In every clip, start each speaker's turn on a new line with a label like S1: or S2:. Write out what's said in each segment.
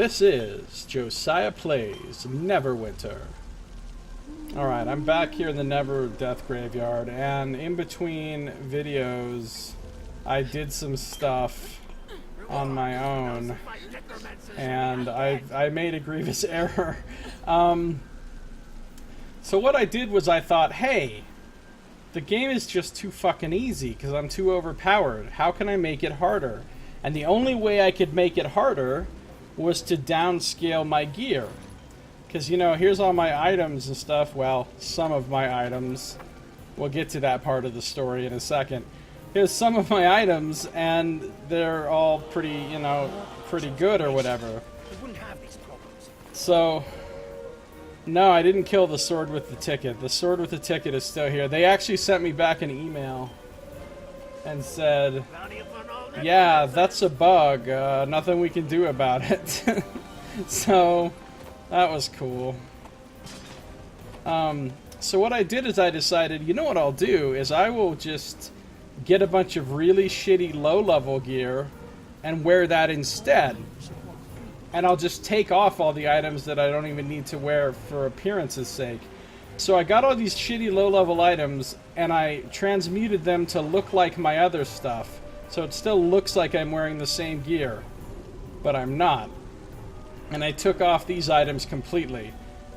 S1: This is Josiah Plays Neverwinter. Alright, I'm back here in the Never Death Graveyard, and in between videos, I did some stuff on my own, and I made a grievous error. So what I did was I thought, hey, the game is just too fucking easy because I'm too overpowered. How can I make it harder? And the only way I could make it harder was to downscale my gear. Because, you know, here's all my items and stuff. Well, some of my items. We'll get to that part of the story in a second. Here's some of my items, and they're all pretty, you know, pretty good or whatever. So, no, I didn't kill the sword with the ticket. The sword with the ticket is still here. They actually sent me back an email and said, yeah, that's a bug. Nothing we can do about it. So, that was cool. So what I did is I decided, you know what I'll do is I will just get a bunch of really shitty low-level gear and wear that instead. And I'll just take off all the items that I don't even need to wear for appearance's sake. So I got all these shitty low-level items and I transmuted them to look like my other stuff. So it still looks like I'm wearing the same gear, but I'm not. And I took off these items completely.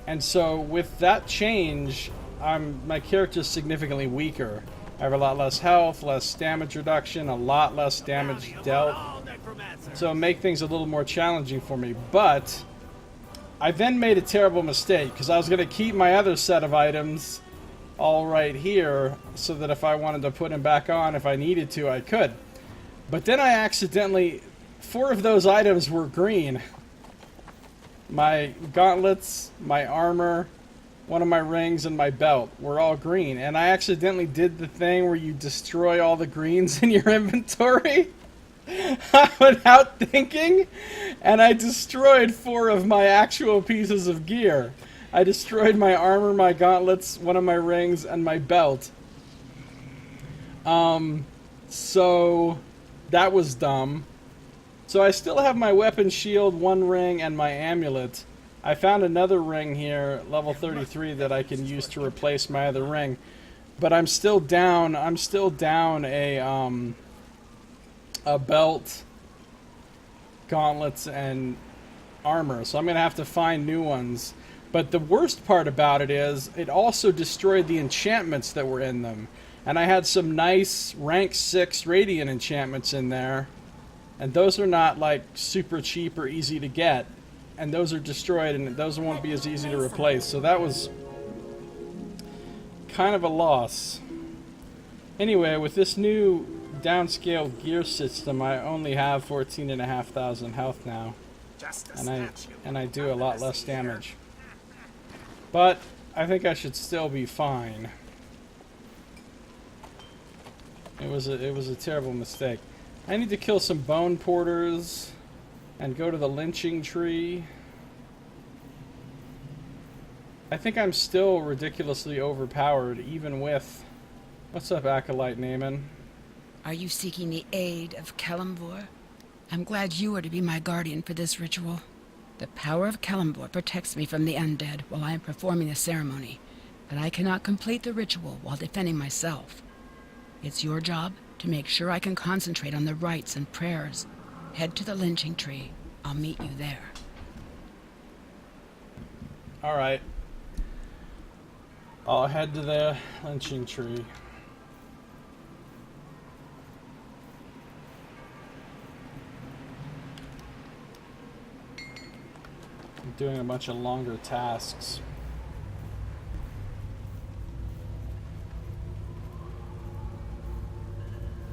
S1: And so with that change, my character's significantly weaker. I have a lot less health, less damage reduction, a lot less damage dealt. So it make things a little more challenging for me. But I then made a terrible mistake because I was going to keep my other set of items all right here so that if I wanted to put them back on, if I needed to, I could. But then I accidentally, 4 of those items were green. My gauntlets, my armor, one of my rings, and my belt were all green. And I accidentally did the thing where you destroy all the greens in your inventory without thinking. And I destroyed 4 of my actual pieces of gear. I destroyed my armor, my gauntlets, one of my rings, and my belt. So that was dumb. So I still have my weapon shield, 1 ring, and my amulet. I found another ring here, level 33, that I can use to replace my other ring. But I'm still down a belt, gauntlets, and armor. So I'm going to have to find new ones. But the worst part about it is, it also destroyed the enchantments that were in them. And I had some nice rank 6 radiant enchantments in there. And those are not like super cheap or easy to get. And those are destroyed and those won't be as easy to replace. So that was kind of a loss. Anyway, with this new downscaled gear system, I only have 14,500 health now. And I do a lot less damage. But I think I should still be fine. It was a terrible mistake. I need to kill some bone porters and go to the lynching tree. I think I'm still ridiculously overpowered, even with... What's up, Acolyte Naaman?
S2: Are you seeking the aid of Kalimvor? I'm glad you are to be my guardian for this ritual. The power of Kalimvor protects me from the undead while I am performing the ceremony, but I cannot complete the ritual while defending myself. It's your job to make sure I can concentrate on the rites and prayers. Head to the lynching tree. I'll meet you there.
S1: Alright. I'll head to the lynching tree. I'm doing a bunch of longer tasks.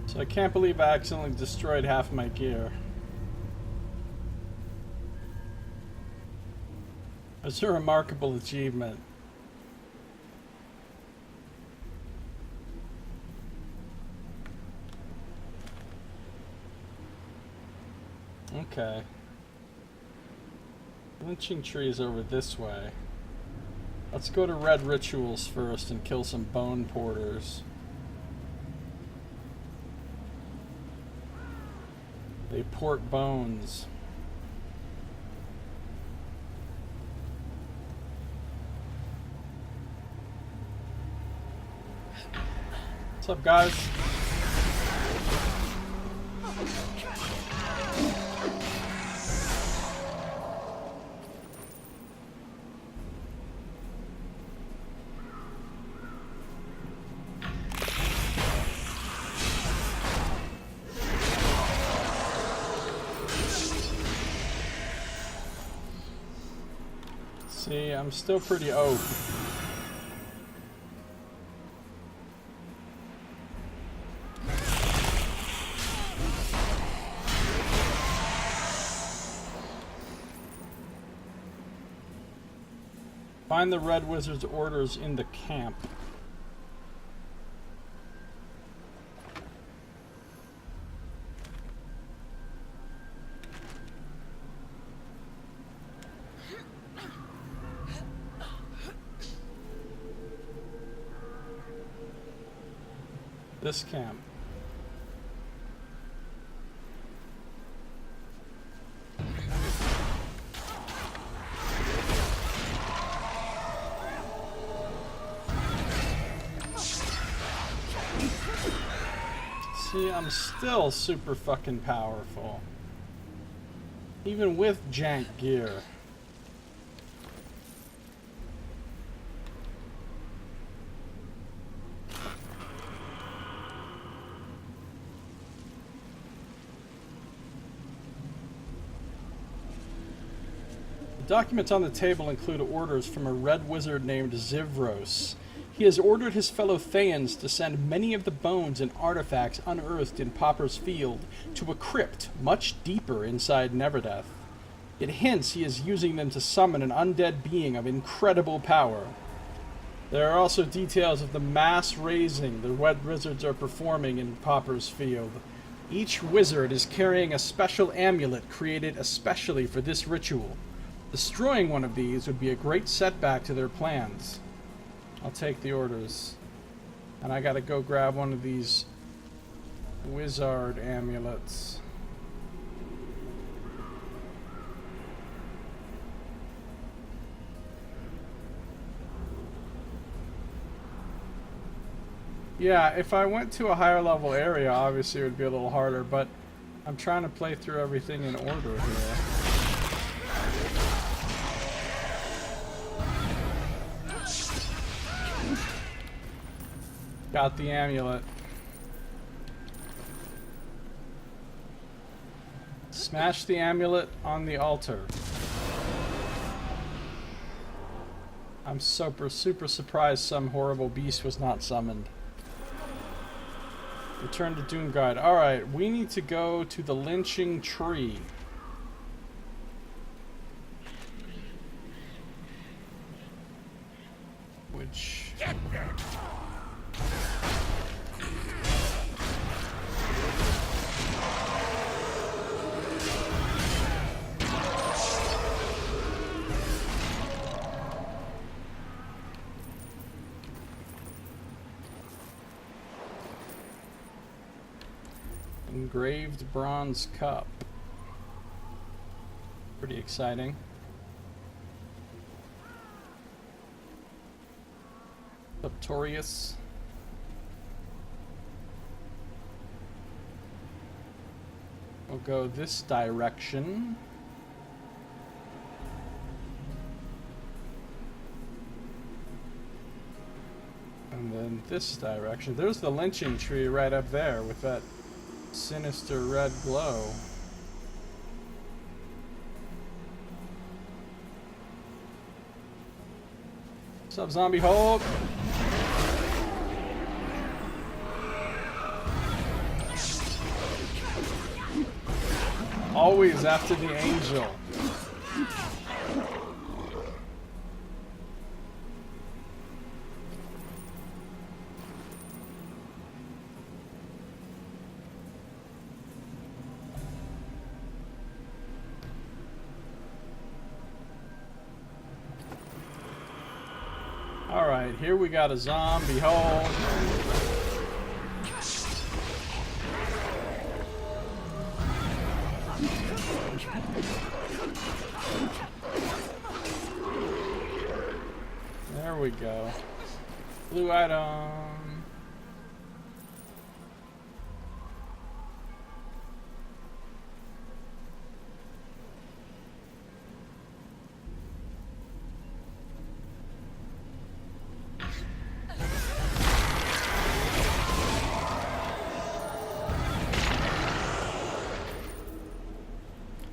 S1: So I can't believe I accidentally destroyed half my gear. It's a remarkable achievement. Okay. Lynching tree is over this way. Let's go to Red Rituals first and kill some bone porters. They port bones. up, guys? See, I'm still pretty open. Find the Red Wizard's orders in the camp. This camp. See, I'm still super fucking powerful. Even with jank gear. The documents on the table include orders from a red wizard named Zivros. He has ordered his fellow Thaans to send many of the bones and artifacts unearthed in Popper's Field to a crypt much deeper inside Neverdeath. It hints he is using them to summon an undead being of incredible power. There are also details of the mass raising the red wizards are performing in Popper's Field. Each wizard is carrying a special amulet created especially for this ritual. Destroying one of these would be a great setback to their plans. I'll take the orders. And I gotta go grab one of these wizard amulets. Yeah, if I went to a higher level area, obviously it would be a little harder, but I'm trying to play through everything in order here. Got the amulet. Smash the amulet on the altar. I'm super surprised some horrible beast was not summoned. Return to Doomguide. Alright, we need to go to the lynching tree. Which... Engraved bronze cup. Pretty exciting. Septorius. We'll go this direction. And then this direction. There's the lynching tree right up there with that sinister red glow. What's up, Zombie Hulk? Always after the angel. Alright, here we got a zombie hole. There we go. Blue item.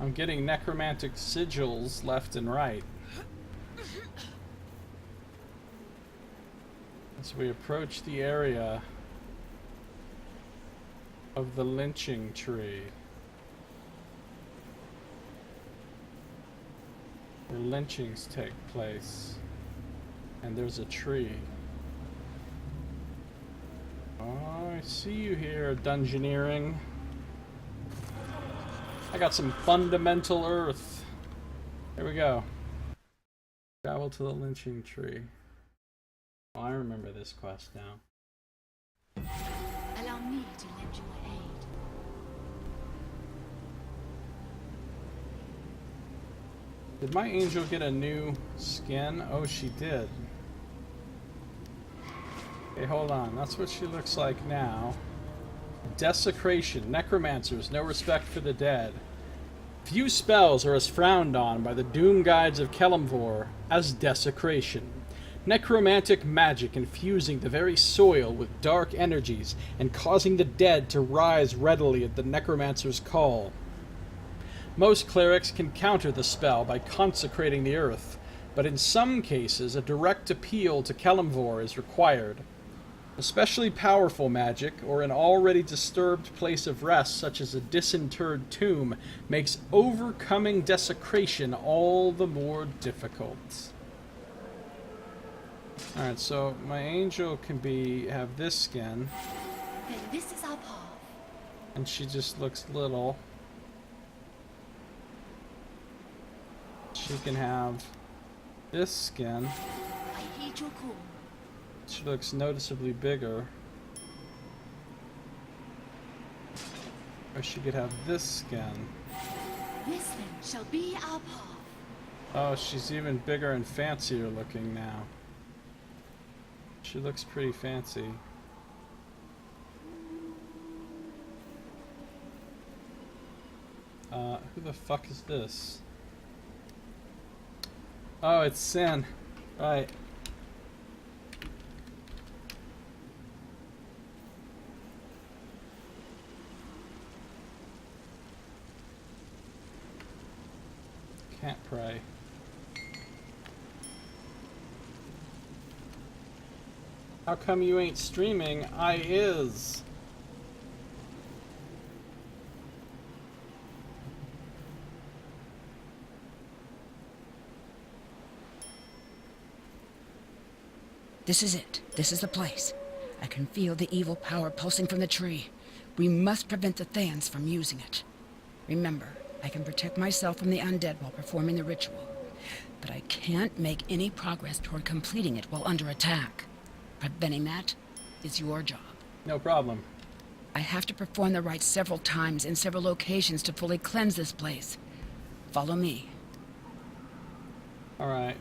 S1: I'm getting necromantic sigils left and right. As we approach the area of the lynching tree. Where lynchings take place. And there's a tree. Oh, I see you here, dungeoneering. I got some fundamental earth. Here we go. Travel to the lynching tree. Oh, I remember this quest now.
S3: Allow me to lend you aid.
S1: Did my angel get a new skin? Oh, she did. Okay, hold on. That's what she looks like now. Desecration. Necromancers. No respect for the dead. Few spells are as frowned on by the doom guides of Kelemvor as desecration. Necromantic magic infusing the very soil with dark energies and causing the dead to rise readily at the necromancer's call. Most clerics can counter the spell by consecrating the earth, but in some cases a direct appeal to Kelemvor is required. Especially powerful magic, or an already disturbed place of rest such as a disinterred tomb, makes overcoming desecration all the more difficult. Alright, so my angel can have this skin.
S3: Then this is our path.
S1: And she just looks little. She can have this skin.
S3: I heed your call.
S1: She looks noticeably bigger. Or she could have this skin.
S3: This then shall be our path.
S1: Oh, she's even bigger and fancier looking now. She looks pretty fancy. Who the fuck is this? Oh, it's Sin. Right. Can't pray. How come you ain't streaming? I is.
S2: This is it. This is the place. I can feel the evil power pulsing from the tree. We must prevent the Thans from using it. Remember, I can protect myself from the undead while performing the ritual. But I can't make any progress toward completing it while under attack. Preventing that is your job.
S1: No problem.
S2: I have to perform the rites several times in several locations to fully cleanse this place. Follow me.
S1: Alright.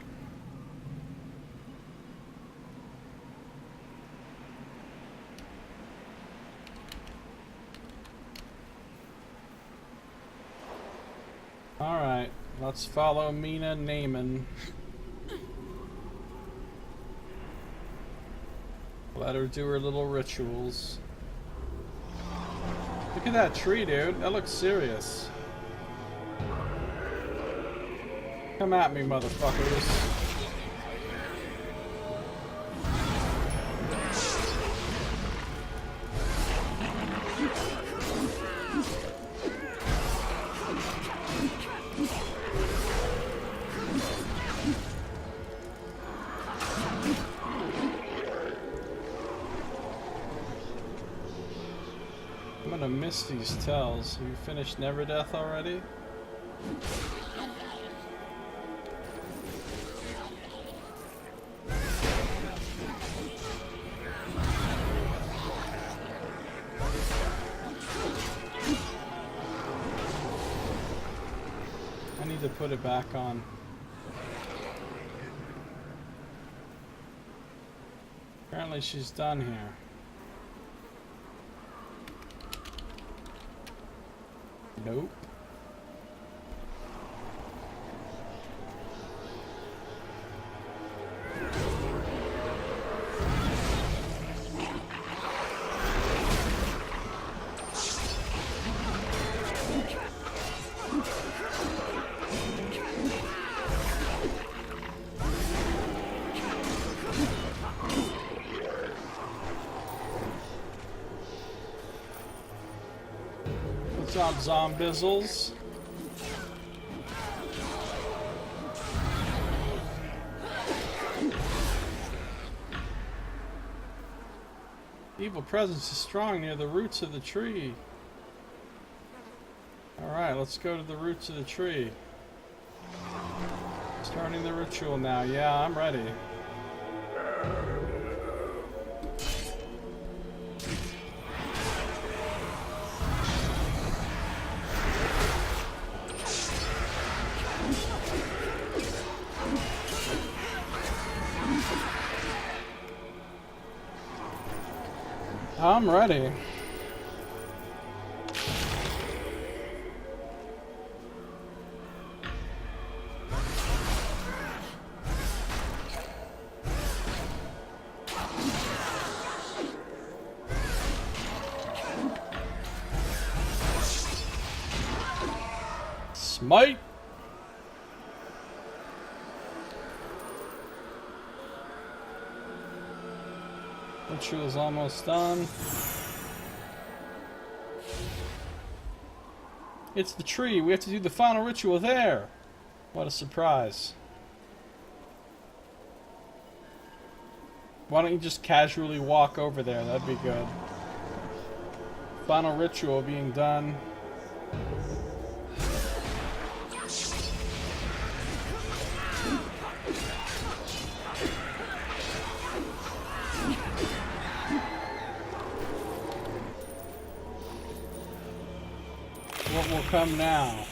S1: Alright, let's follow Mina Naaman. Let her do her little rituals. Look at that tree, dude. That looks serious. Come at me, motherfuckers. I'm gonna miss these tells. Have you finished Neverdeath already? I need to put it back on. Apparently she's done here. Nope. Zombizzles. Evil presence is strong near the roots of the tree. Alright, let's go to the roots of the tree. Starting the ritual now. Yeah, I'm ready. I'm ready. Smite. Ritual's almost done. It's the tree. We have to do the final ritual there. What a surprise. Why don't you just casually walk over there? That'd be good. Final ritual being done. What will come now?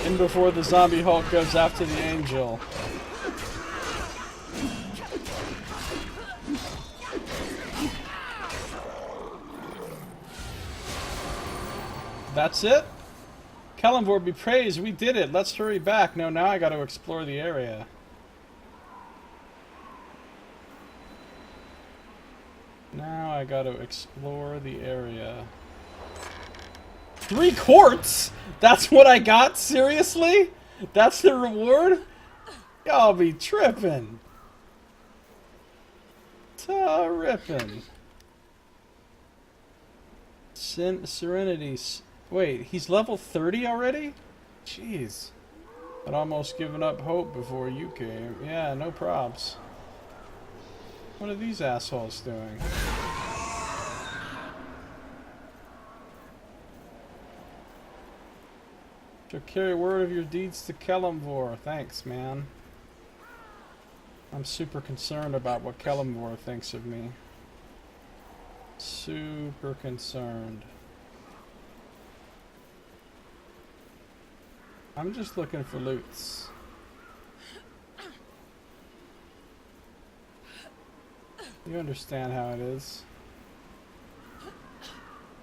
S1: And before the zombie Hulk goes after the angel. That's it? Kelemvor be praised, we did it. Let's hurry back. No, now I gotta explore the area. Now I gotta explore the area. 3 quartz? That's what I got? Seriously? That's the reward? Y'all be tripping. Tripping. Serenity. Wait, he's level 30 already? Jeez. I'd almost given up hope before you came. Yeah, no props. What are these assholes doing? Shall carry word of your deeds to Kelemvor. Thanks, man. I'm super concerned about what Kelemvor thinks of me. Super concerned. I'm just looking for loots. You understand how it is.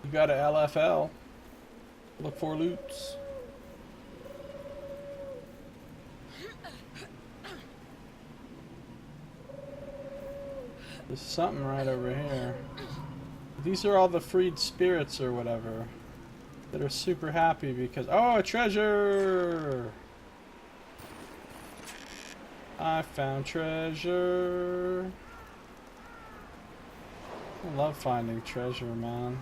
S1: You got a LFL. Look for loots. There's something right over here. These are all the freed spirits or whatever that are super happy because... Oh, a treasure! I found treasure. I love finding treasure, man.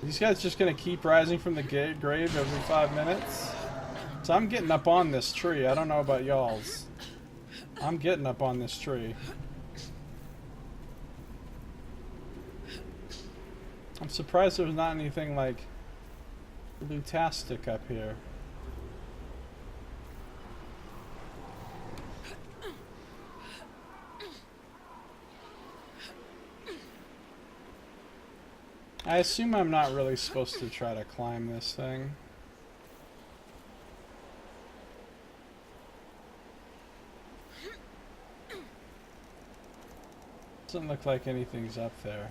S1: These guys just gonna keep rising from the grave every 5 minutes? So I'm getting up on this tree. I don't know about y'all's. I'm getting up on this tree. I'm surprised there's not anything like lootastic up here. I assume I'm not really supposed to try to climb this thing. Doesn't look like anything's up there.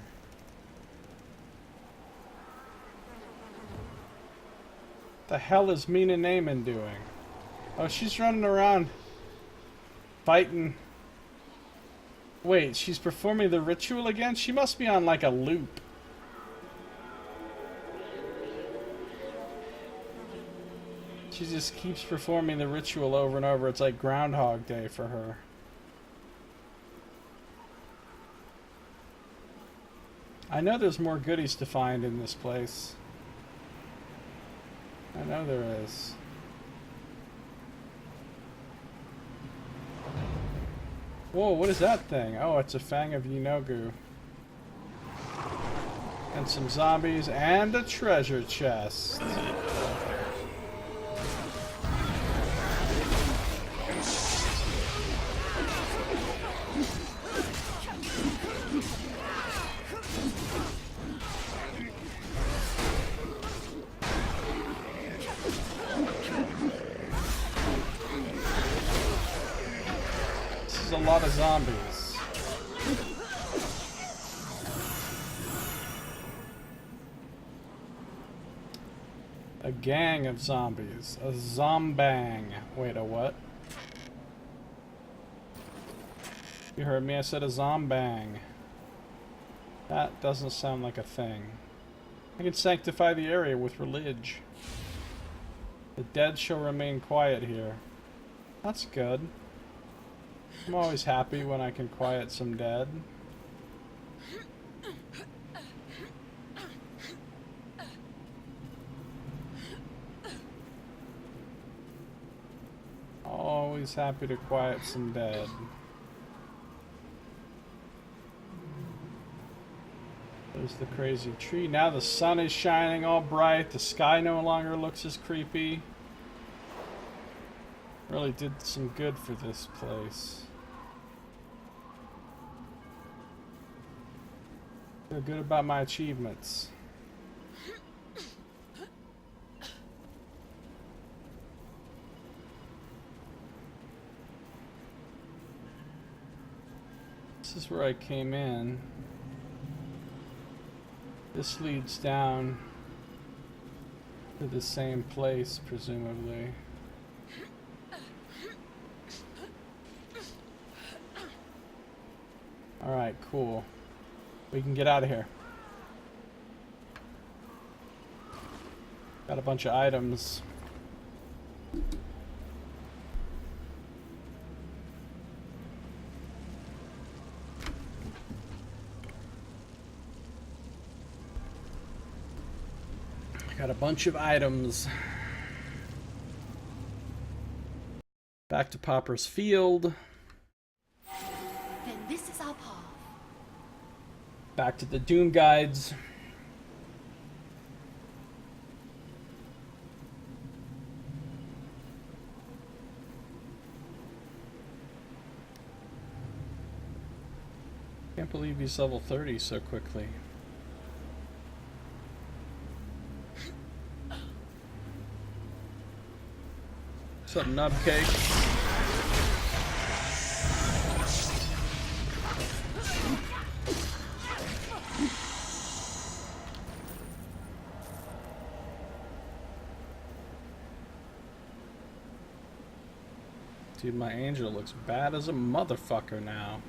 S1: The hell is Mina Naaman doing? Oh, she's running around. fighting. Wait, she's performing the ritual again? She must be on like a loop. She just keeps performing the ritual over and over. It's like Groundhog Day for her. I know there's more goodies to find in this place. I know there is. Whoa, what is that thing? Oh, it's a Fang of Yinogu. And some zombies and a treasure chest. A lot of zombies. A gang of zombies. A zombang. Wait, a what? You heard me, I said a zombang. That doesn't sound like a thing. I can sanctify the area with religion. The dead shall remain quiet here. That's good. I'm always happy when I can quiet some dead. Always happy to quiet some dead. There's the crazy tree. Now the sun is shining all bright. The sky no longer looks as creepy. Really did some good for this place. Feel good about my achievements. This is where I came in. This leads down to the same place, presumably. Alright, cool. We can get out of here. Got a bunch of items. Got a bunch of items. Back to Popper's Field.
S3: Then this is our path.
S1: Back to the Doom Guides. Can't believe he's level 30 so quickly. What's up, Nubcake? Dude, my angel looks bad as a motherfucker now.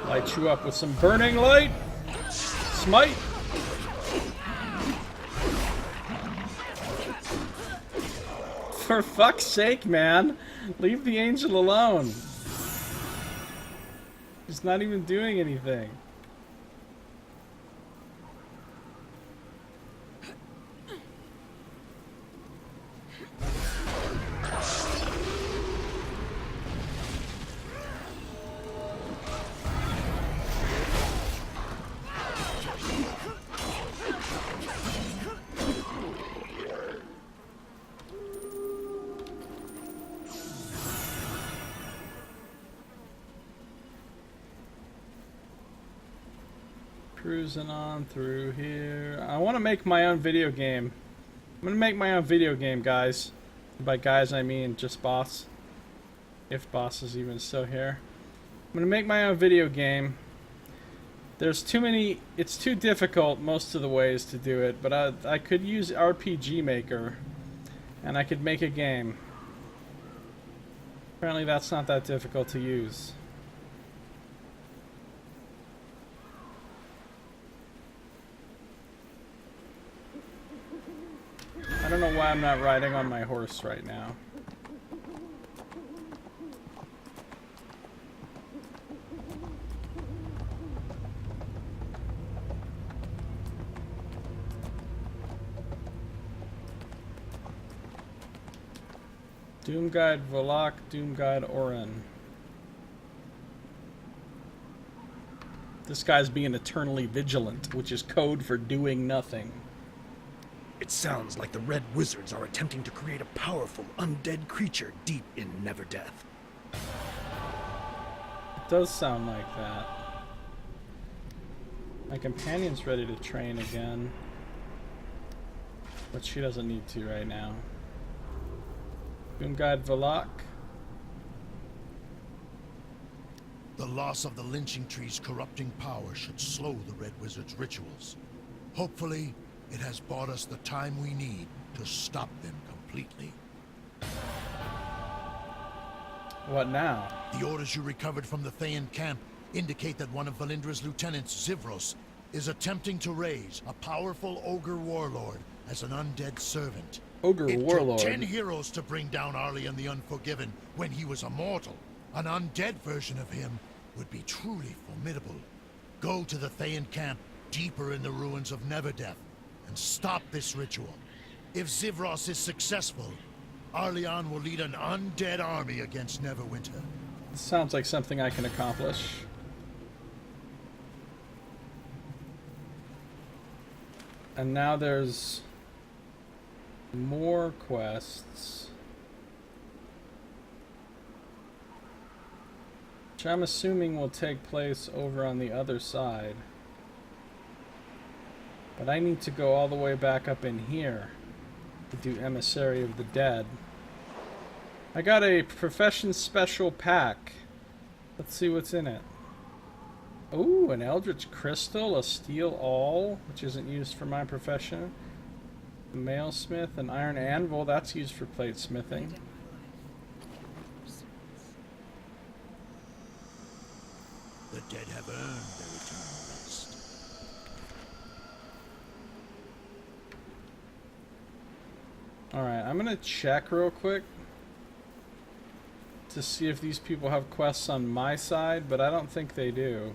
S1: Light you up with some burning light. Smite. For fuck's sake, man. Leave the angel alone. He's not even doing anything. Cruising on through here. I want to make my own video game. I'm going to make my own video game, guys. By guys, I mean just boss. If boss is even still here. I'm going to make my own video game There's too many... It's too difficult most of the ways to do it, but I could use RPG Maker, and I could make a game. Apparently that's not that difficult to use. I don't know why I'm not riding on my horse right now. Doomguide Volok, Doomguide Orin. This guy's being eternally vigilant, which is code for doing nothing.
S4: It sounds like the Red Wizards are attempting to create a powerful undead creature deep in Neverdeath.
S1: It does sound like that. My companion's ready to train again, but she doesn't need to right now. Doomguide Volok.
S5: The loss of the lynching tree's corrupting power should slow the Red Wizard's rituals. Hopefully, it has bought us the time we need to stop them completely.
S1: What now?
S5: The orders you recovered from the Thayan camp indicate that one of Valindra's lieutenants, Zivros, is attempting to raise a powerful ogre warlord as an undead servant.
S1: Ogre warlord.
S5: It took 10 heroes to bring down Arlian the Unforgiven when he was a mortal. An undead version of him would be truly formidable. Go to the Thayan camp deeper in the ruins of Neverdeath and stop this ritual. If Zivros is successful, Arlian will lead an undead army against Neverwinter.
S1: Sounds like something I can accomplish. And now there's more quests, which I'm assuming will take place over on the other side. But I need to go all the way back up in here to do Emissary of the Dead. I got a Profession Special Pack. Let's see what's in it. Ooh, an Eldritch Crystal, a Steel Awl, which isn't used for my profession. A Mailsmith, an Iron Anvil, that's used for plate smithing.
S5: The dead have earned their eternal rest.
S1: Alright, I'm gonna check real quick to see if these people have quests on my side, but I don't think they do.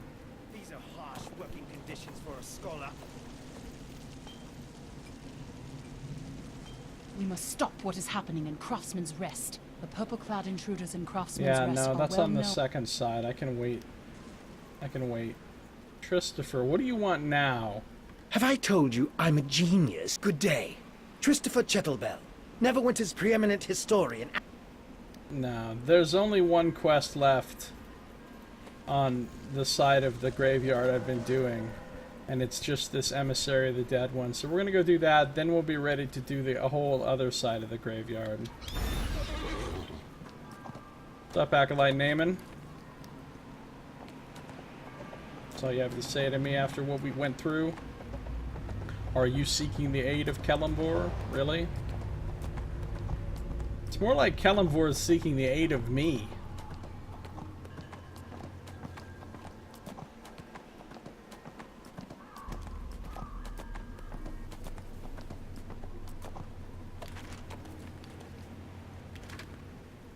S6: These are harsh working conditions for a scholar.
S7: We must stop what is happening in Craftsman's Rest. The purple-clad intruders in Craftsman's
S1: Yeah,
S7: Rest
S1: no,
S7: are
S1: that's
S7: well
S1: on the
S7: known.
S1: second side. I can wait. I can wait. Christopher, what do you want now?
S4: Have I told you I'm a genius? Good day. Christopher Chettlebell, Neverwinter's preeminent historian.
S1: No, there's only one quest left on the side of the graveyard I've been doing, and it's just this Emissary of the Dead one. So we're gonna go do that, then we'll be ready to do the whole other side of the graveyard. What's up, Acolyte Naaman? That's all you have to say to me after what we went through? Are you seeking the aid of Kelemvor? Really? It's more like Kelemvor is seeking the aid of me.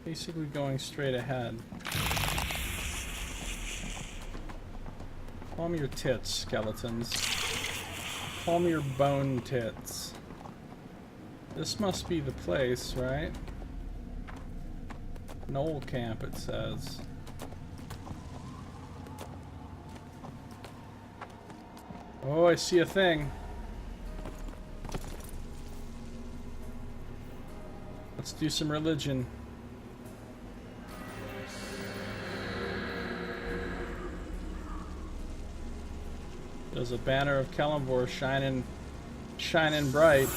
S1: Basically going straight ahead. Call me your tits, skeletons. Call me your bone tits. This must be the place, right? Knoll Camp, it says. Oh, I see a thing. Let's do some religion. There's a banner of Kelemvor shining bright.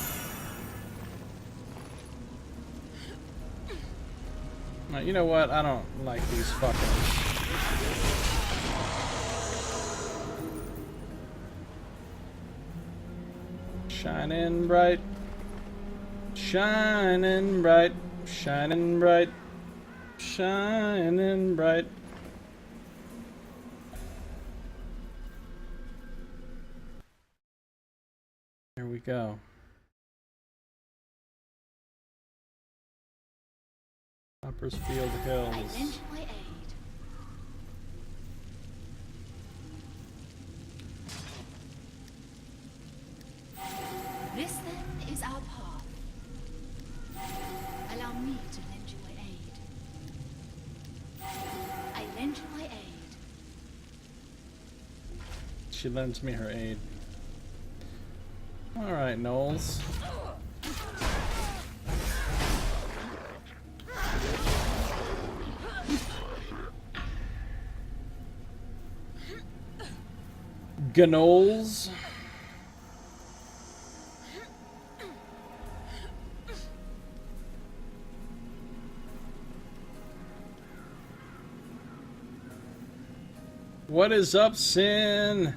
S1: Now, you know what? I don't like these fucking... Shining bright. Shining bright. Shining bright. Shining bright. Here we go. Uppersfield
S3: I
S1: Hills.
S3: lend you my aid. This then is our path. Allow me to lend you my aid. I lend you my aid.
S1: She lends me her aid. Alright, Knowles. Gnoles. What is up, Sin?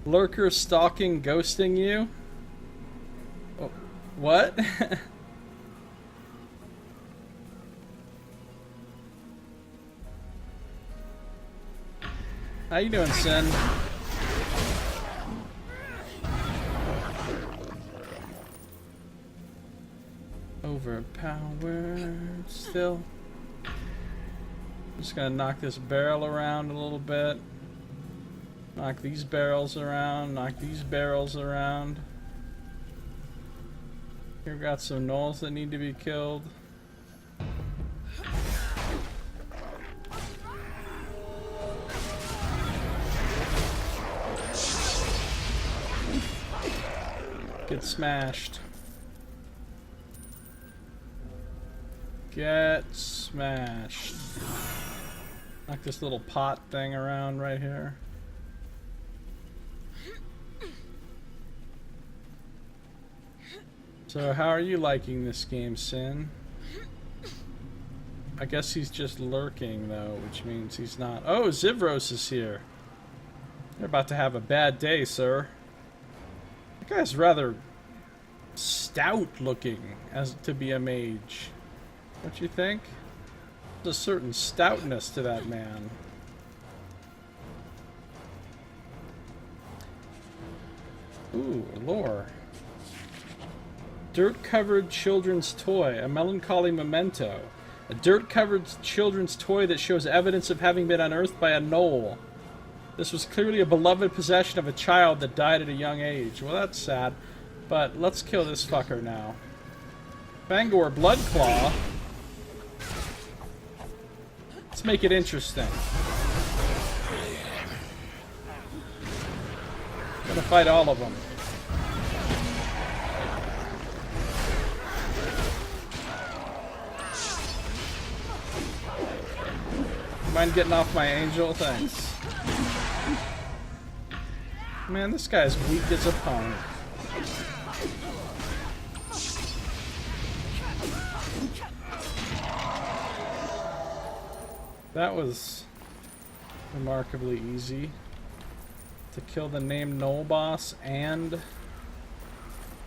S1: Lurker stalking, ghosting you? Oh, what? How you doing, Sin? Overpowered still. Just gonna knock this barrel around a little bit. Knock these barrels around, knock these barrels around. Here we got some gnolls that need to be killed. Get smashed. Get smashed. Knock this little pot thing around right here. So how are you liking this game, Sin? I guess he's just lurking though, which means he's not. Oh, Zivros is here. You're about to have a bad day, sir. That guy's rather stout looking as to be a mage. Don't you think? There's a certain stoutness to that man. Ooh, lore. Dirt-covered children's toy, a melancholy memento. A dirt-covered children's toy that shows evidence of having been unearthed by a gnoll. This was clearly a beloved possession of a child that died at a young age. Well, that's sad. But let's kill this fucker now. Fangor Bloodclaw. Let's make it interesting. I'm gonna fight all of them. Mind getting off my angel? Thanks. Man, this guy's weak as a punk. That was remarkably easy to kill the named Gnoll boss and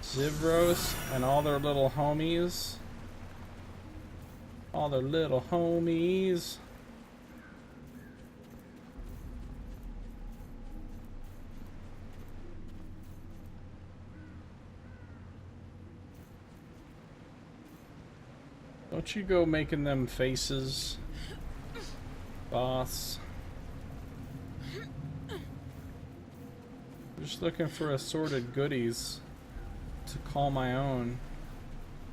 S1: Zivros and all their little homies. All their little homies. Don't you go making them faces, boss. Just looking for assorted goodies to call my own.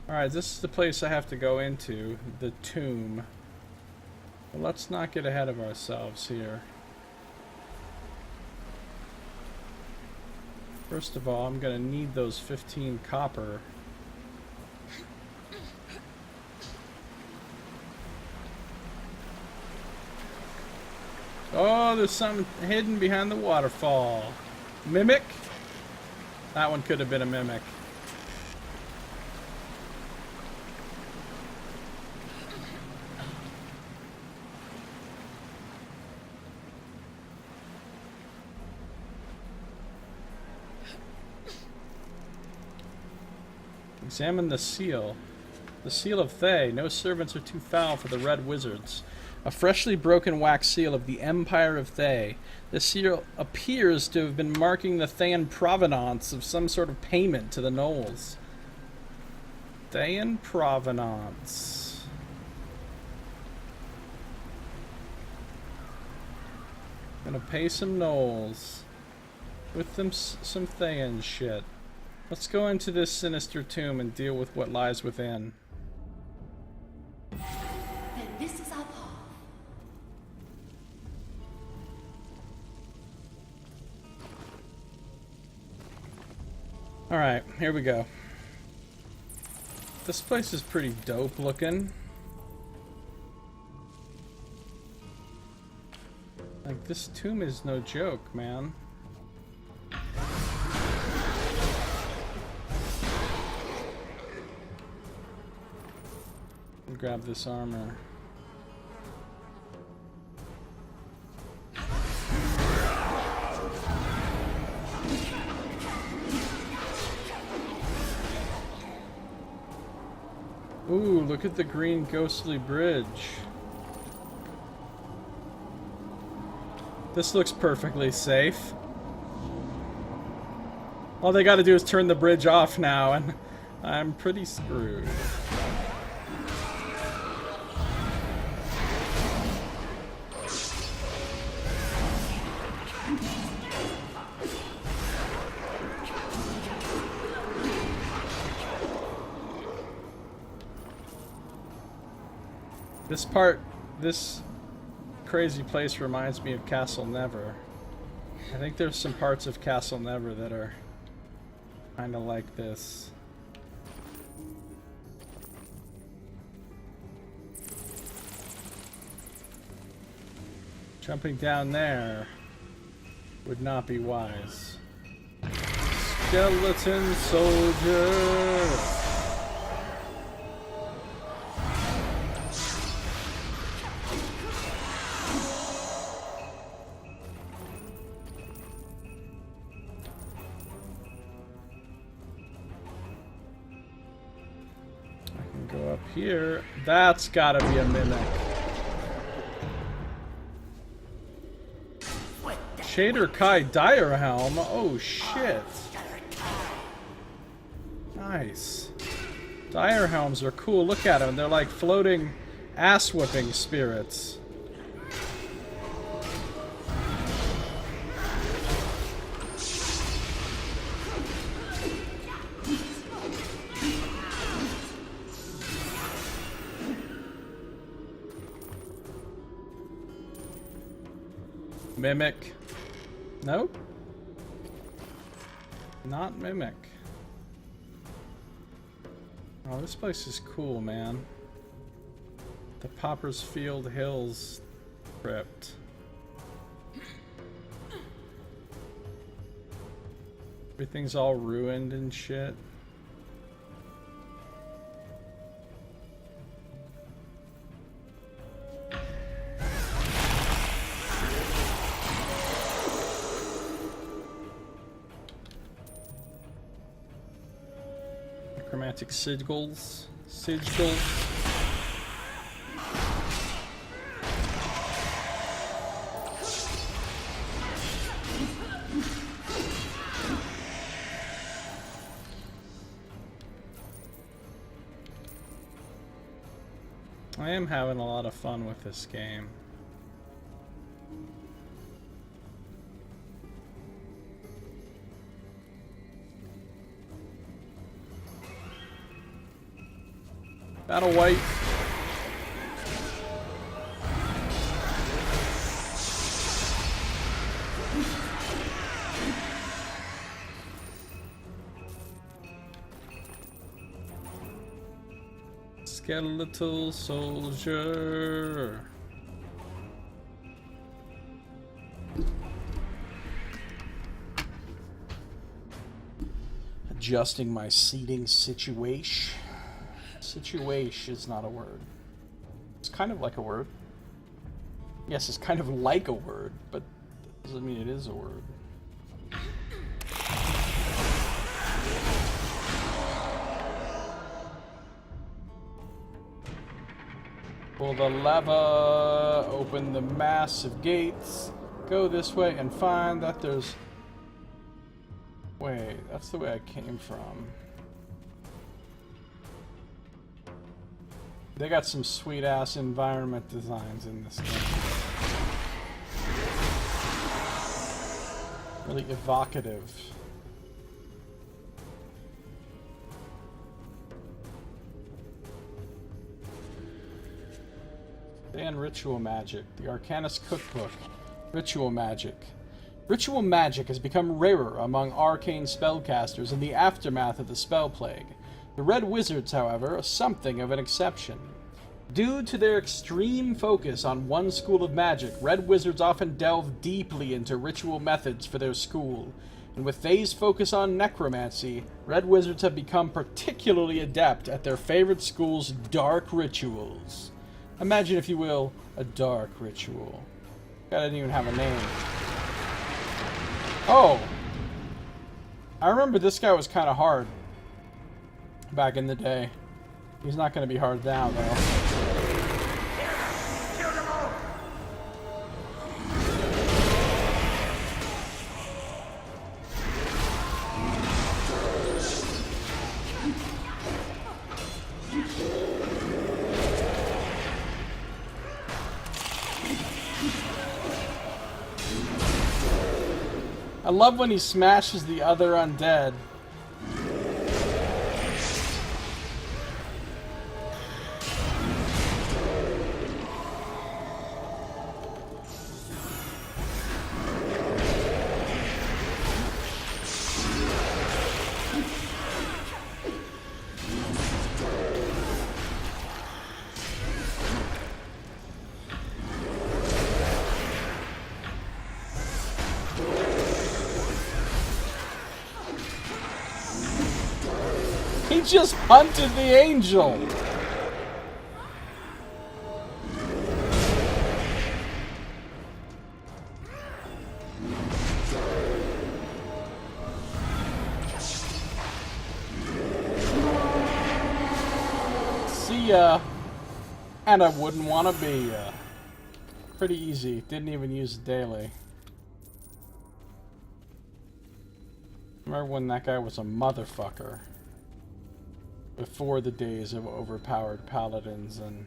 S1: Alright, this is the place I have to go into, the tomb. But let's not get ahead of ourselves here. First of all, I'm gonna need those 15 copper. Oh, there's something hidden behind the waterfall. Mimic? That one could have been a mimic. Examine the seal. The seal of Thay. No servants are too foul for the red wizards. A freshly broken wax seal of the Empire of Thay. The seal appears to have been marking the Thayan provenance of some sort of payment to the gnolls. Thayan provenance. Gonna pay some gnolls. With them some Thayan shit. Let's go into this sinister tomb and deal with what lies within.
S3: Then this is our path.
S1: Alright, here we go. This place is pretty dope looking. Like, this tomb is no joke, man. Grab this armor. Ooh, look at the green ghostly bridge. This looks perfectly safe. All they gotta do is turn the bridge off now, and I'm pretty screwed. This crazy place reminds me of Castle Never. I think there's some parts of Castle Never that are kind of like this. Jumping down there would not be wise. Skeleton soldier! Here, that's gotta be a mimic. Shader Kai Dire Helm. Oh shit. Nice. Dire Helms are cool. Look at them. They're like floating ass whipping spirits. Mimic. Nope. Not Mimic. Oh, this place is cool, man. The Poppersfield Hills crypt. Everything's all ruined and shit. Chromatic sigils. I am having a lot of fun with this game. Battle white. Skeletal soldier. Adjusting my seating situation. Situation is not a word. It's kind of like a word. Yes, it's kind of like a word, but that doesn't mean it is a word. Pull the lever, open the massive gates, go this way, and find that there's... Wait, that's the way I came from. They got some sweet-ass environment designs in this game. Really evocative. And Ritual Magic, the Arcanist Cookbook. Ritual Magic. Ritual magic has become rarer among arcane spellcasters in the aftermath of the Spell Plague. The Red Wizards, however, are something of an exception. Due to their extreme focus on one school of magic, Red Wizards often delve deeply into ritual methods for their school. And with Thay's focus on necromancy, Red Wizards have become particularly adept at their favorite school's dark rituals. Imagine, if you will, a dark ritual. God, I didn't even have a name. Oh! I remember this guy was kind of hard back in the day. He's not going to be hard now, though. I love when he smashes the other undead. He just hunted the angel! See ya! And I wouldn't want to be ya. Pretty easy. Didn't even use it daily. Remember when that guy was a motherfucker? Before the days of overpowered paladins and...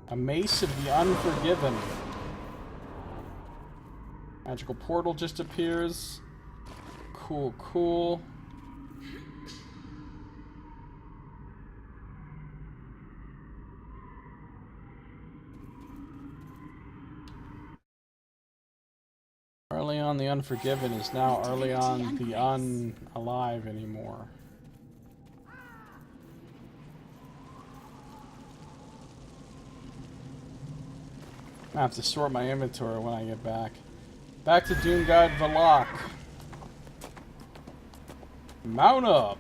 S1: A Mace of the Unforgiven. Magical portal just appears. Cool, cool. Arleon the Unforgiven is now Arleon the Unalive anymore. I have to sort my inventory when I get back. Back to Doomguide Valak. Mount up!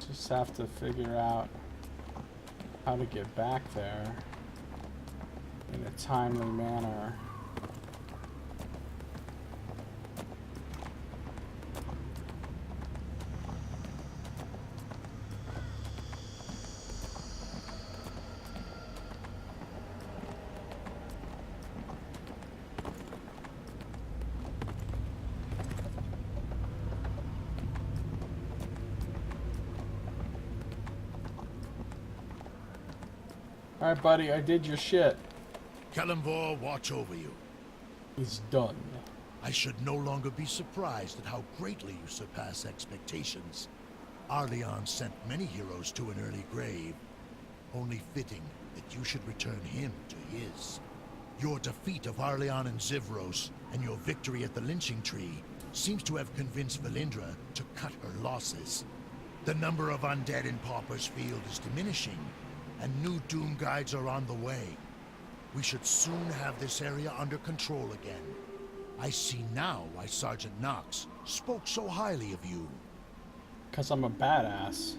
S1: Just have to figure out how to get back there in a timely manner. Alright, buddy, I did your shit.
S5: Kalimvor, watch over you.
S1: He's done.
S5: I should no longer be surprised at how greatly you surpass expectations. Arleon sent many heroes to an early grave. Only fitting that you should return him to his. Your defeat of Arleon and Zivros, and your victory at the lynching tree, seems to have convinced Valindra to cut her losses. The number of undead in Pauper's Field is diminishing, and new Doom Guides are on the way. We should soon have this area under control again. I see now why Sergeant Knox spoke so highly of you.
S1: 'Cause I'm a badass.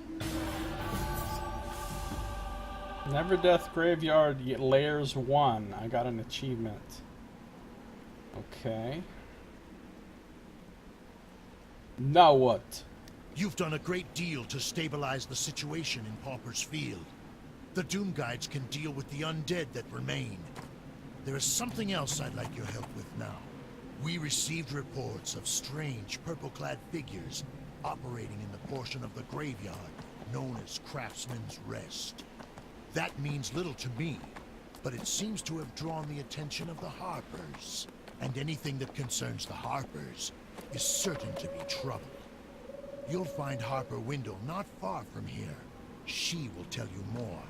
S1: Neverdeath Graveyard Layers 1. I got an achievement. Okay. Now what?
S5: You've done a great deal to stabilize the situation in Pauper's Field. The Doom Guides can deal with the undead that remain. There is something else I'd like your help with now. We received reports of strange purple-clad figures operating in the portion of the graveyard known as Craftsman's Rest. That means little to me, but it seems to have drawn the attention of the Harpers. And anything that concerns the Harpers is certain to be trouble. You'll find Harper Windle not far from here. She will tell you more.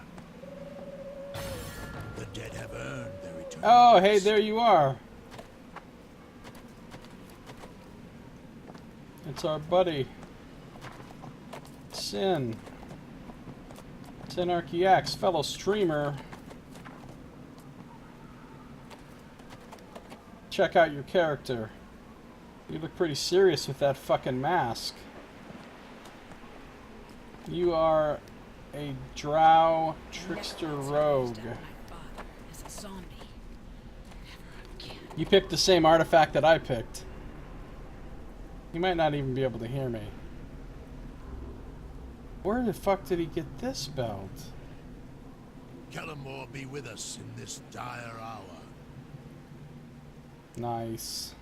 S5: The dead have earned their eternal
S1: Oh, hey,
S5: rest.
S1: there you are. It's our buddy. Sin. Sinarchy X, fellow streamer. Check out your character. You look pretty serious with that fucking mask. You are a drow trickster rogue.
S2: My father is a zombie. Never again.
S1: You picked the same artifact that I picked. You might not even be able to hear me. Where the fuck did he get this belt?
S5: Kellamore be with us in this dire hour.
S1: Nice.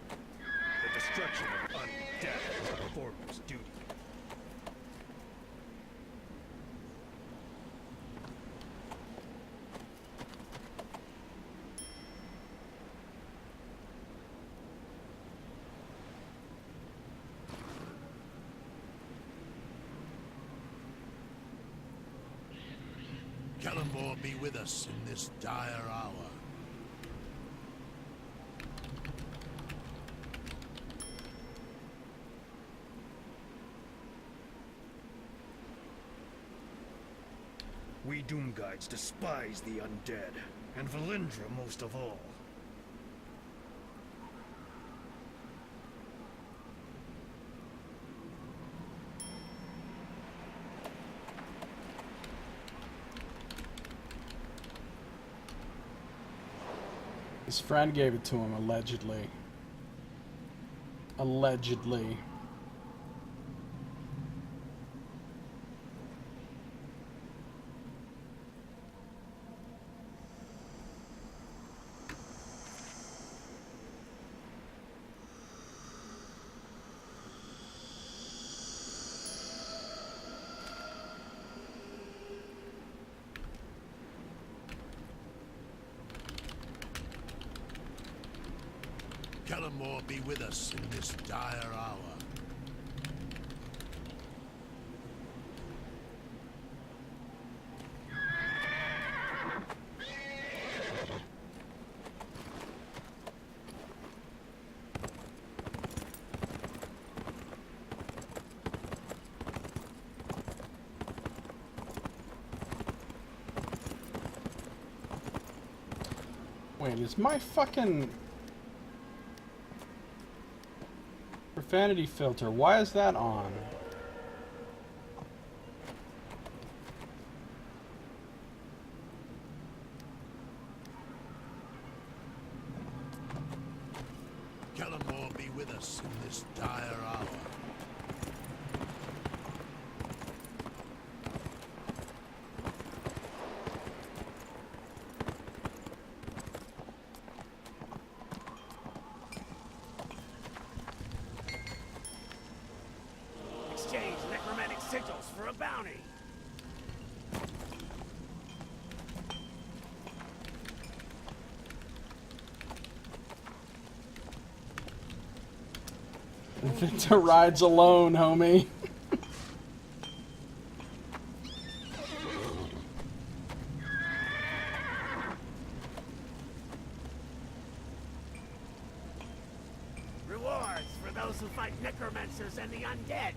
S6: The destruction of undead is the performer's duty.
S5: Kellamore be with us in this dire hour.
S4: We Doom Guides despise the undead, and Valindra most of all.
S1: His friend gave it to him, allegedly. Allegedly.
S5: Kellamore be with us in this dire hour.
S1: Wait, is my fucking profanity filter, why is that on?
S5: Kellamore be with us in this dire hour.
S6: Exchange necromantic sigils for a bounty.
S1: Victor rides alone, homie.
S6: Rewards for those who fight necromancers and the undead.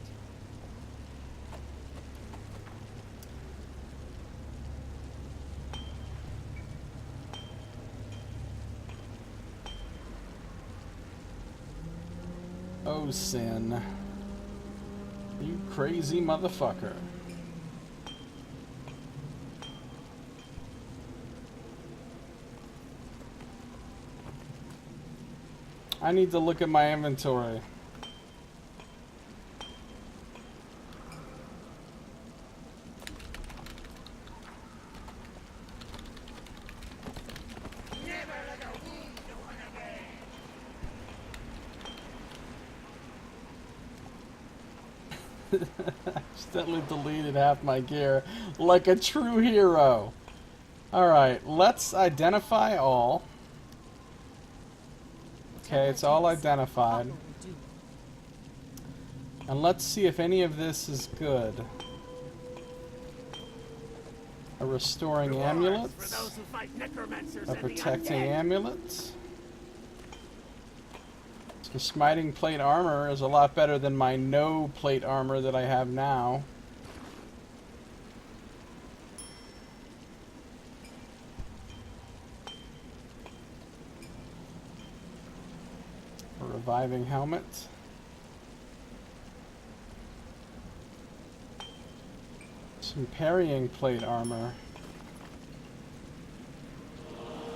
S1: Oh, Sin. You crazy motherfucker. I need to look at my inventory. Accidentally deleted half my gear like a true hero. Alright, let's identify all. Okay, it's all identified.
S7: Will do.
S1: And let's see if any of this is good. A restoring amulet.
S6: For those who fight necromancers
S1: A
S6: and the
S1: protecting
S6: undead.
S1: amulet. So smiting plate armor is a lot better than my no plate armor that I have now. A reviving helmet. Some parrying plate armor.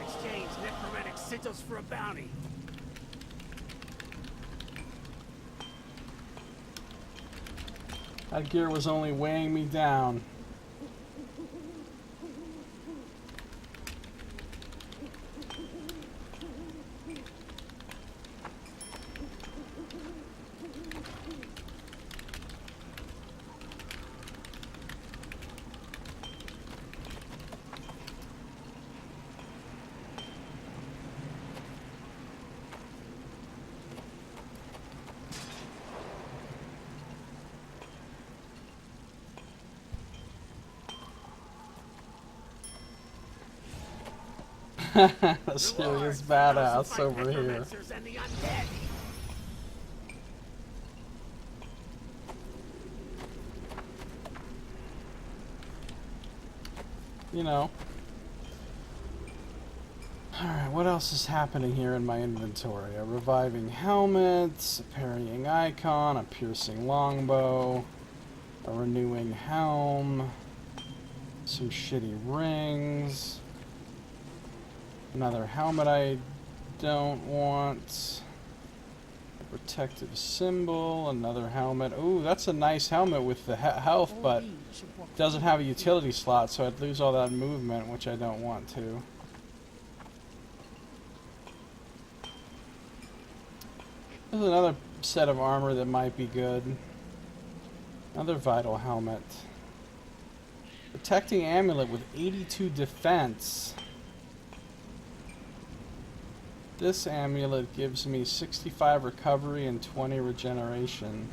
S6: Exchange necromantic sigils for a bounty.
S1: That gear was only weighing me down. A serious badass over here.
S6: Necromancers and the undead.
S1: You know. Alright, what else is happening here in my inventory? A reviving helmet, a parrying icon, a piercing longbow, a renewing helm, some shitty rings, another helmet I don't want, a protective symbol, another helmet. Ooh, that's a nice helmet with the health,
S7: All
S1: but
S7: these should walk
S1: doesn't have a utility slot, so I'd lose all that movement, which I don't want to. There's another set of armor that might be good. Another vital helmet. Protecting amulet with 82 defense. This amulet gives me 65 recovery and 20 regeneration.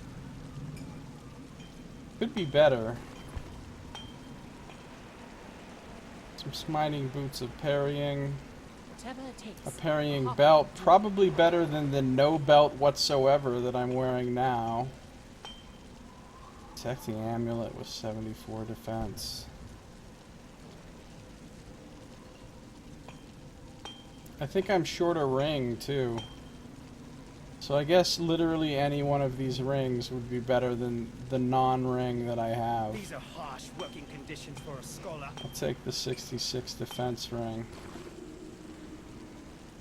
S1: Could be better. Some smiting boots of parrying.
S7: whatever it takes.
S1: A parrying
S7: Pop
S1: belt,
S7: will do.
S1: probably better than the no belt whatsoever that I'm wearing now. Protecting amulet with 74 defense. I think I'm short a ring too. So I guess literally any one of these rings would be better than the non-ring that I have.
S6: These are harsh working conditions for a scholar.
S1: I'll take the 66 defense ring.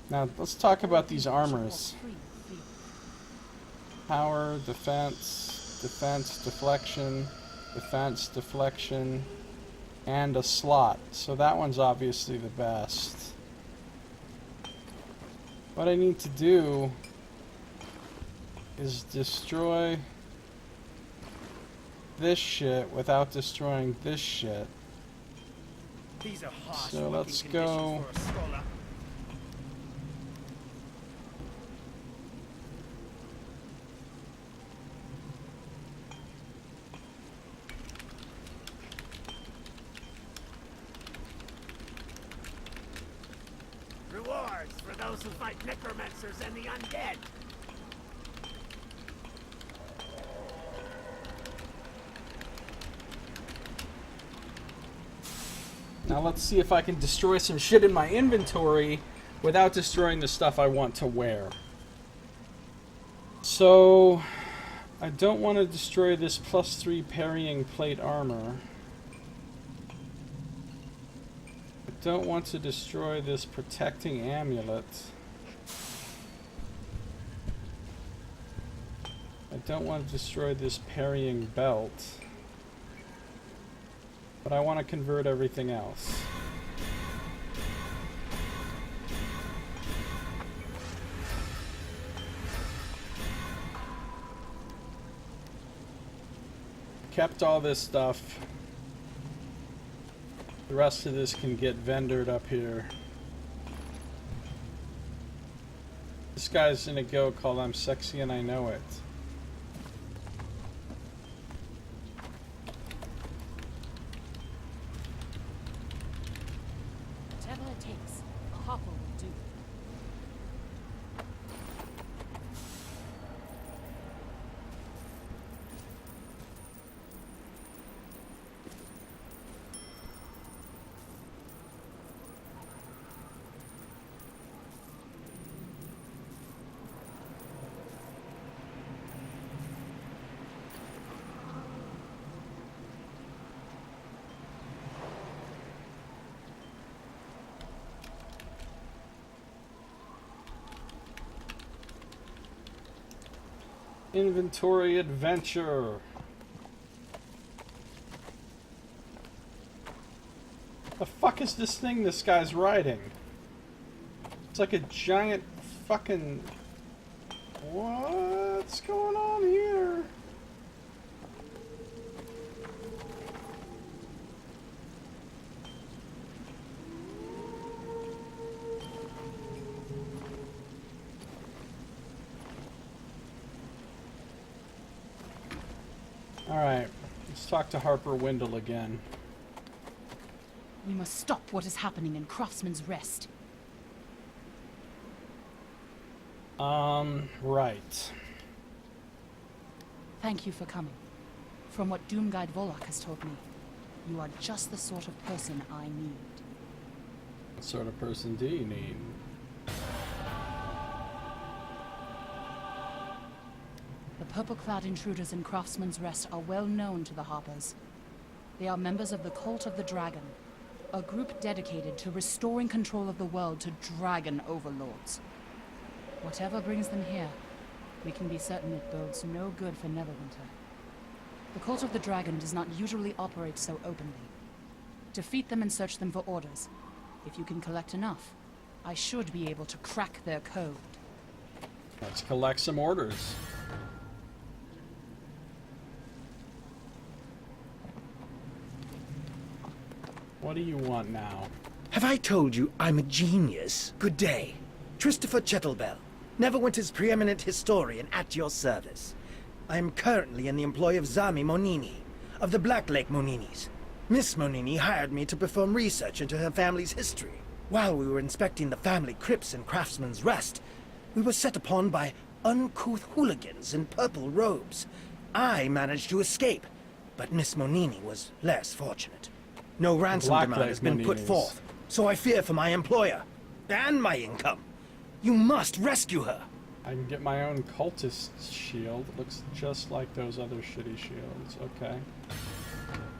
S1: Now let's talk about these armors.
S7: Free, free.
S1: Power, defense, defense, deflection, defense, deflection, and a slot. So that one's obviously the best. What I need to do is destroy this shit without destroying this shit.
S6: These are harsh
S1: So
S6: working
S1: let's
S6: conditions
S1: go.
S6: for a scholar. Rewards for those who fight necromancers and the undead.
S1: Now let's see if I can destroy some shit in my inventory without destroying the stuff I want to wear. So, I don't want to destroy this +3 parrying plate armor. I don't want to destroy this protecting amulet. don't want to destroy this parrying belt, but I want to convert everything else. Kept all this stuff. The rest of this can get vendored up here. This guy's in a go called I'm Sexy and I Know It.
S7: Whatever it takes, a hopper will do.
S1: Inventory adventure. The fuck is this thing this guy's riding? It's like a giant fucking... What's going on here? Alright, let's talk to Harper Wendell again.
S7: We must stop what is happening in Craftsman's Rest.
S1: Right.
S7: Thank you for coming. From what Doom Guide Volok has told me, you are just the sort of person I need.
S1: What sort of person do you need?
S7: The purple-clad intruders in Craftsman's Rest are well known to the Harpers. They are members of the Cult of the Dragon, a group dedicated to restoring control of the world to dragon overlords. Whatever brings them here, we can be certain it bodes no good for Neverwinter. The Cult of the Dragon does not usually operate so openly. Defeat them and search them for orders. If you can collect enough, I should be able to crack their code.
S1: Let's collect some orders. What do you want now?
S4: Have I told you I'm a genius? Good day. Christopher Chettlebell, Neverwinter's preeminent historian at your service. I am currently in the employ of Zami Monini, of the Black Lake Moninis. Miss Monini hired me to perform research into her family's history. While we were inspecting the family crypts in Craftsman's Rest, we were set upon by uncouth hooligans in purple robes. I managed to escape, but Miss Monini was less fortunate. No ransom
S1: Black
S4: demand
S1: Lake
S4: has been put
S1: Moninis.
S4: forth, so I fear for my employer and my income. You must rescue her.
S1: I can get my own cultist shield. It looks just like those other shitty shields. Okay.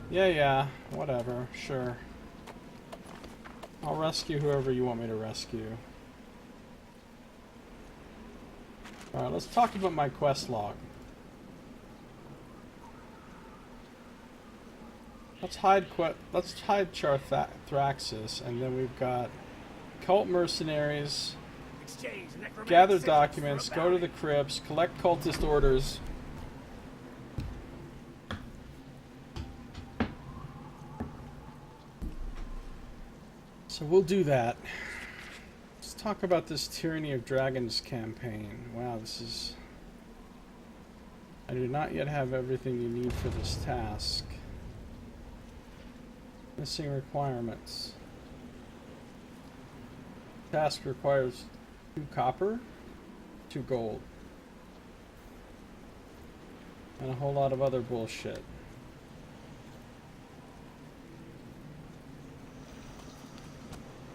S1: Yeah, whatever. Sure. I'll rescue whoever you want me to rescue. Alright, let's talk about my quest log. Let's hide Thraxis, and then we've got cult mercenaries,
S6: Exchange necromantic
S1: gather
S6: sigils
S1: documents,
S6: for a
S1: go to
S6: bounty.
S1: the crypts, collect cultist orders. So we'll do that. Let's talk about this Tyranny of Dragons campaign. Wow, this is... I do not yet have everything you need for this task. Missing requirements. Task requires 2 copper, 2 gold, and a whole lot of other bullshit.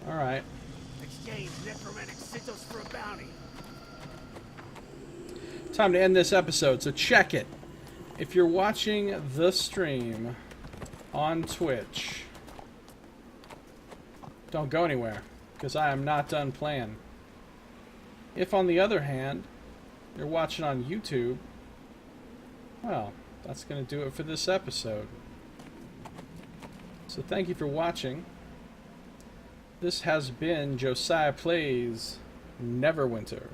S1: Alright.
S6: Exchange necromantic sigils for a bounty.
S1: Time to end this episode, so check it. If you're watching the stream on Twitch, don't go anywhere, because I am not done playing. If, on the other hand, you're watching on YouTube, Well, that's going to do it for this episode. So thank you for watching. This has been Josiah Plays Neverwinter.